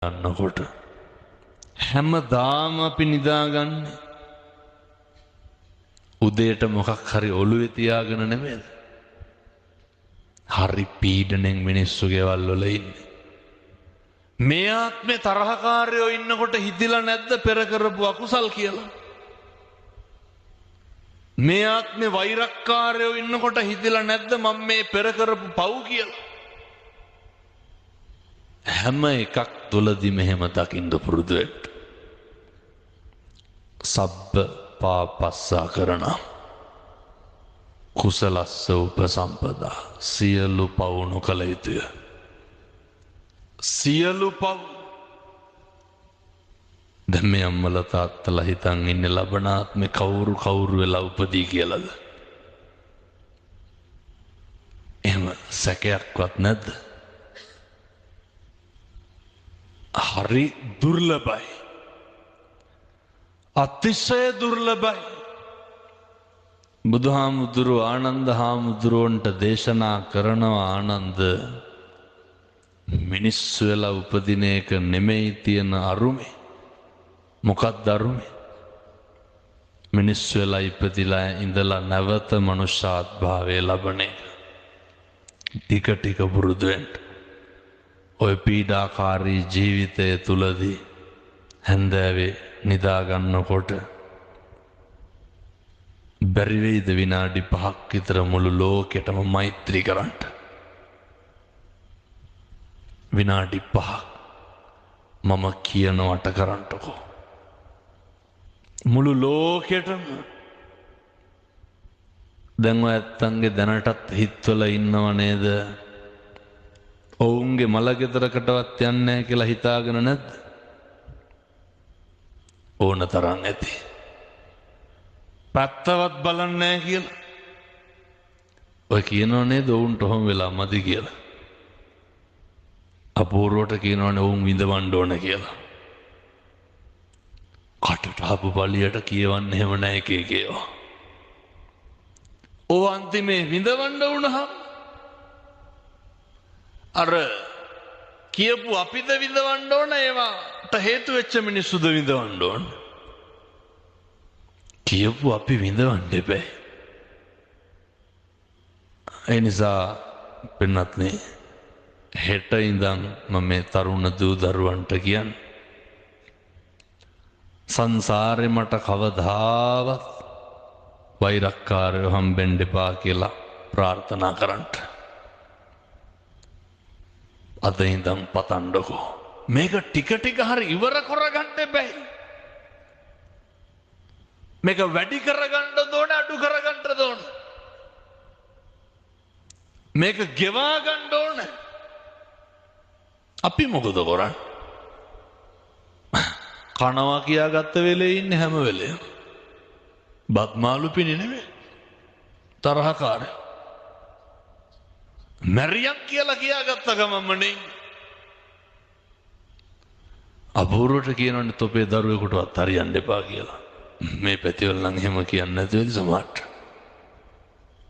යන්නකොට හැමදාම අපි නිදාගන්නේ උදේට මොකක් හරි ඔළුවේ තියාගෙන නෙමෙයිද? හරි පීඩණයෙන් මිනිස්සු ගෙවල් වල ඉන්නේ. මේ ආත්මේ තරහකාරයෝ ඉන්නකොට හිතිලා නැද්ද පෙර කරපු අකුසල් කියලා? මේ ආත්මේ වෛරක්කාරයෝ ඉන්නකොට හිතිලා නැද්ද මම මේ පෙර කරපු පව් කියලා? හැම එකක් තුලදී මෙහෙම දකින්න පුරුදු වෙන්න. සබ්බ පාපස්සා කරන කුසලස්ස උපසම්පදා සියලු පව් නොකළ යුතුය. සියලු පව්. දැන් මේ අම්මලා තාත්තලා හිතන් ඉන්නේ ලබනාත්මේ කවුරු වෙලා උපදී කියලාද? එහෙම සැකයක්වත් නැද්ද? හරි දුර්ලභයි. අතිශය දුර්ලභයි. බුදුහාමුදුරුවෝ ආනන්ද හාමුදුරුවන්ට දේශනා කරනවා ආනන්ද මිනිස්සු වෙලා උපදින එක නෙමෙයි තියෙන අරුමේ. මොකක්ද අරුමේ? මිනිස්සු වෙලා ඉපදිලා ඉඳලා නැවත මනුෂ්‍යාත්භාවය ලබන එක. ටික ටික පුරුදු වෙන්න. ඔය පීඩාකාරී ජීවිතය තුලදී හැන්දෑවේ නිදාගන්නකොට බැරි වෙයිද විනාඩි 5ක් විතර මුළු ලෝකෙටම මෛත්‍රී කරන්න? විනාඩි 5ක් මම කියනවට කරන්නකෝ. මුළු ලෝකෙටම. දැන් ඔය ඇත්තන්ගේ දැනටත් හිතවල ඉන්නව නේද? ඔවුන්ගේ මලගෙදරකටවත් යන්නේ නැහැ කියලා හිතාගෙන නැද්ද? ඕන තරම් ඇති. පැත්තවත් බලන්නේ නැහැ කියලා. ඔය කියනෝ නේද ඔවුන්ට ඔහොම වෙලා මදි කියලා. අපූර්වට කියනවනේ ඔවුන් විඳවන්න ඕන කියලා. කටට ආපු පළියට කියවන්න එහෙම නැහැ එක ඒවා. ඕ අන්තිමේ විඳවන්න වුණහම අර කියපු අපිද විඳවන්න ඕන ඒවාට හේතු වෙච්ච මිනිස්සුද විඳවන්න ඕන? කියපු අපි විඳවන්න එපා. ඒ නිසා පින්වත්නි හෙට ඉඳන් මම මේ තරුණ දූ දරුවන්ට කියන්නේ සංසාරේ මට කවදාවත් වෛරක්කාරයෝ හම්බෙන්න එපා කියලා ප්‍රාර්ථනා කරන්න. අද ඉඳන් පතන්නකෝ. මේක ටික ටික හරි ඉවර කරගන්න එපා. මේක වැඩි කරගන්න ඕන අඩු කරගන්න ඕන. මේක ගෙවා ගන්න ඕන. අපි මොකද කරන්නේ? කනවා කියාගත්ත වෙලේ ඉන්නේ හැම වෙලේම. බත්මාළු පිණි නෙමෙයි. තරහකාරය. මැරියක් කියලා කියාගත්ත ගමම්මනේ. අපූර්වට කියනවනේ තොපේ දරුවෙකුටවත් හරියන්න එපා කියලා. මේ පැතිවල නම් එහෙම කියන්නේ නැති වෙයි සමහරට.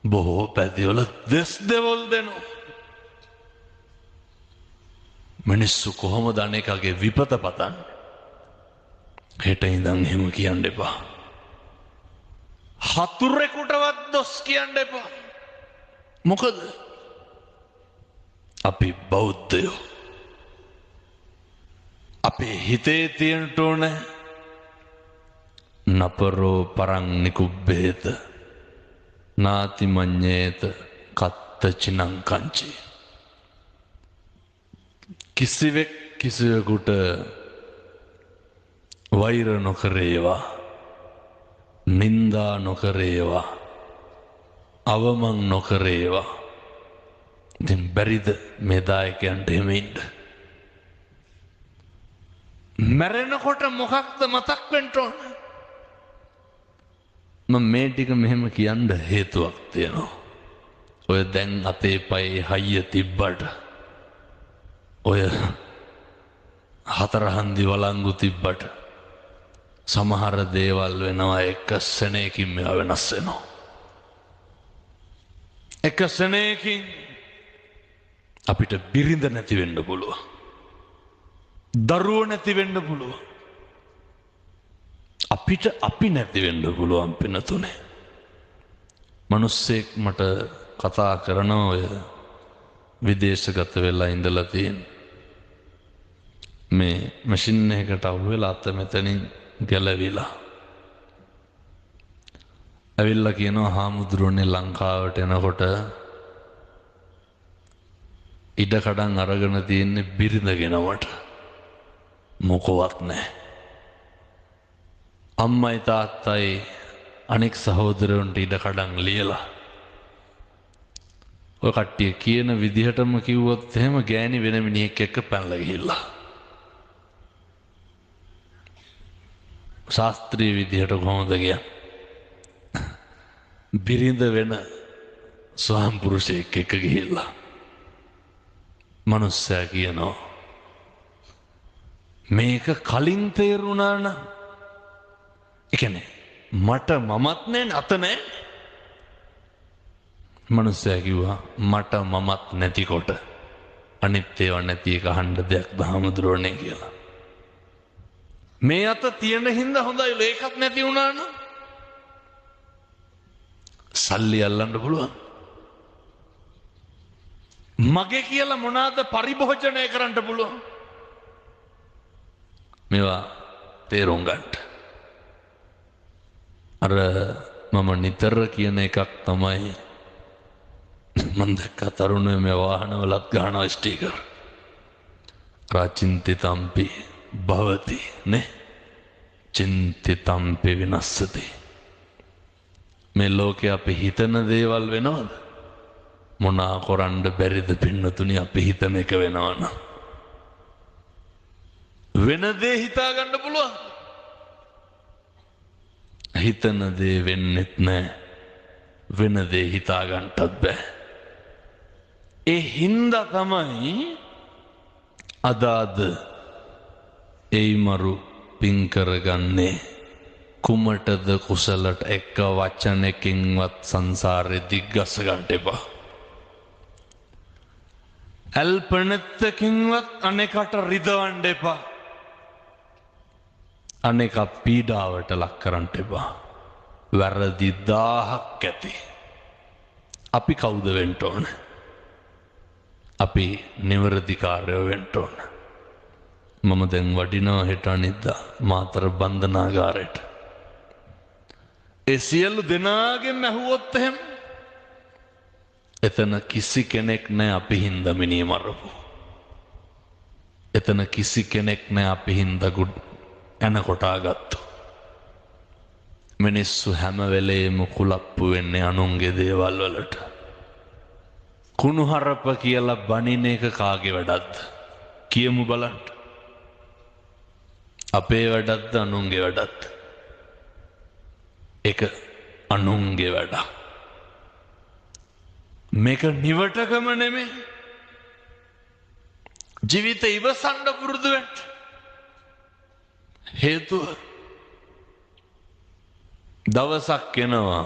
බොහෝ පැතිවල දෙස් දෙවල් දෙනවා. මිනිස්සු කොහොමද අනේකගේ විපත පතන්නේ? හෙට ඉඳන් එහෙම කියන්න එපා. හතුරෙකුටවත් දොස් කියන්න එපා. මොකද අපි බෞද්ධයෝ. අපේ හිතේ තියෙන්න ඕනේ නපරෝ පරං නිකුබ්බේත නාති මඤ්ඤේත කත්ත චිනං කංචි. කිසිවෙක් කිසිවෙකුට වෛර නොකරේවා, නින්දා නොකරේවා, අවමන් නොකරේවා. ඉතින් බැරිද මේ දායකයන්ට එහෙම ඉන්න? මැරෙනකොට මොකක්ද මතක් වෙන්න ඕන? මම මේ ටික මෙහෙම කියන්න හේතුවක් තියෙනවා. ඔය දැන් අතේ පයේ හයිය තිබ්බට ඔය හතරහන්දි වළංගු තිබ්බට සමහර දේවල් වෙනවා එක සෙනෙකින් මේවා වෙනස් වෙනවා. එක සෙනෙකින් අපිට බිරිඳ නැති වෙන්න පුළුවන්. දරුවෝ නැති වෙන්න පුළුවන්. අපිට අපි නැති වෙන්න පුළුවන් පින්නතුනේ. මිනිස්සෙක් මට කතා කරනවා ඔය විදේශගත වෙලා ඉඳලා තියෙන මේ මැෂින් එකකට අහුවෙලා අත මෙතනින් ගැලවිලා ඇවිල්ලා කියනවා හාමුදුරුවනේ ලංකාවට එනකොට ඉඩකඩම් අරගෙන තියෙන්නේ බිරිඳගෙනවට මොකවත් නැහැ. අම්මයි තාත්තයි අනෙක් සහෝදරයන්ට ඉඩකඩම් ලියලා ඔය කට්ටිය කියන විදිහටම කිව්වොත් එහෙම ගෑණි වෙන මිනිහෙක් එක්ක පැනලා ගිහිල්ලා ශාස්ත්‍රීය විදිහට කොහොමද කියන්නේ බිරිඳ වෙන ස්වාම පුරුෂයෙක් එක්ක ගිහිල්ලා මනුස්සයා කියනවා මේක කලින් තේරුණා නම් ඒ කියන්නේ මට මමත් නැහැ අත නැහැ. මනුස්සයා කිව්වා මට මමත් නැතිකොට අනිත් ඒවා නැති එක අහන්න දෙයක් හාමුදුරුවනේ කියලා. මේ අත තියෙන හින්දා හොඳයි ඒකත් නැති වුණා නම් සල්ලි අල්ලන්න පුළුවන්. මගේ කියලා මොනවාද පරිභෝජනය කරන්න පුළුවන්. මේවා තේරුම් ගන්න. අර මම නිතර කියන එකක් තමයි මම දැක්ක තරුණයෝ මේ වාහනවලත් ගහනවා ස්ටිකර්. රාචින්තිතම්පි භවති නේ චින්තිතම්පි විනස්සති. මේ ලෝකේ අපි හිතන දේවල් වෙනවද? මොනා කරන්න බැරිද පින්නතුනි අපි හිතන එක වෙනවනම් වෙන දේ හිතා ගන්න පුළුවන්. හිතන දේ වෙන්නෙත් නැහැ. වෙන දේ හිතා ගන්නටත් බෑ. ඒ හින්දා තමයි අදාද ඒ මරු පින් කරගන්නේ කුමටද කුසලට එක වචනකින්වත් සංසාරේ දිග්ගස ගන්න එපා. අල්පනත්තකින්වත් අනෙකට රිදවන්න එපා. අනෙක පීඩාවට ලක් කරන්න එපා. වැරදි 1000ක් ඇති. අපි කවුද වෙන්න ඕන? අපි නිවැරදිකාරයෝ වෙන්න ඕන. මම දැන් වඩිනවා හෙට අනිද්දා මාතර බන්ධනාගාරයට. ඒ සියලු දෙනාගෙන් ඇහුවොත් එහෙම එතන කිසි කෙනෙක් නැහැ අපි හින්දා මිනිහ මරපු. එතන කිසි කෙනෙක් නැහැ අපි හින්දා එන කොටාගත්තු. මිනිස්සු හැම වෙලේම කුලප්පු වෙන්නේ අනුන්ගේ දේවල් වලට. කුණුහරප කියලා බනින එක කාගේ වැඩක්ද? කියමු බලන්න. අපේ වැඩක්ද අනුන්ගේ වැඩක්ද? ඒක අනුන්ගේ වැඩක්. මේක නිවටකම නෙමෙයි. ජීවිතේ ඉවසන්න පුරුදු වෙන්න. හේතුව දවසක් එනවා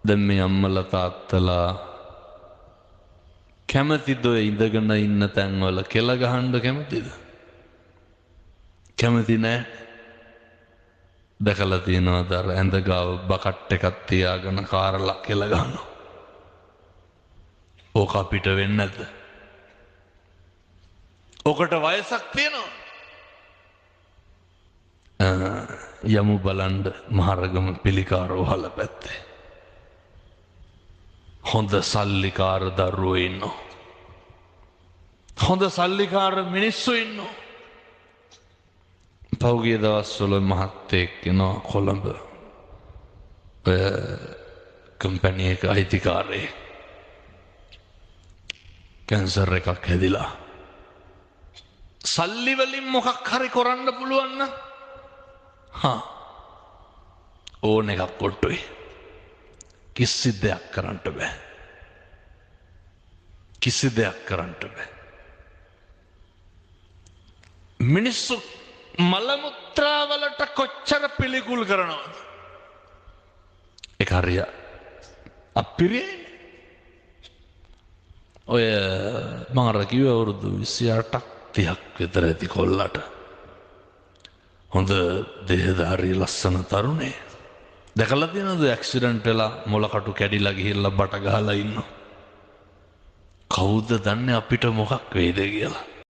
දැන් මේ අම්මලා තාත්තලා කැමතිද ඔය ඉඳගෙන ඉන්න තැන්වල කෙල ගහන්න කැමතිද? කැමති නෑ. දැකලා තියෙනවද අර ඇඳ ගාව බකට් එකක් තියාගෙන කාරලා කෙල ගන්නවා. ඕක අපිට වෙන්නේ නැද්ද? ඔකට වයසක් තියෙනවා. යමු බලන්න මහරගම පිළිකාරෝ හල පැත්තේ. හොඳ සල්ලිකාර දරුවෝ ඉන්නවා. හොඳ සල්ලිකාර මිනිස්සු ඉන්නවා. පහුගිය දවස්වල මහත්තයෙක් එනවා කොළඹ. ඔය කම්පැනි එක අයිතිකාරයෙක්. කැන්සර් එකක් හැදිලා. සල්ලි වලින් මොකක් හරි කරන්න පුළුවන් නම් ඕන එකක් කොට්ටුයි. කිසි දෙයක් කරන්න බෑ. කිසි දෙයක් කරන්න බෑ. මිනිස්සු මල මුත්‍රා වලට කොච්චර පිළිකුල් කරනවද? ඒක හරිය අපිරියේ. ඔය මම අර කිව්ව අවුරුදු 28ක් 30ක් විතර ඇති කොල්ලට. හොඳ දෙහධාරී ලස්සන තරුණේ. දැකලා තියෙනවද ඇක්සිඩන්ට් වෙලා මොලකටු කැඩිලා ගිහිල්ලා බට ගහලා ඉන්නවා. කවුද දන්නේ අපිට මොකක් වෙයිද කියලා.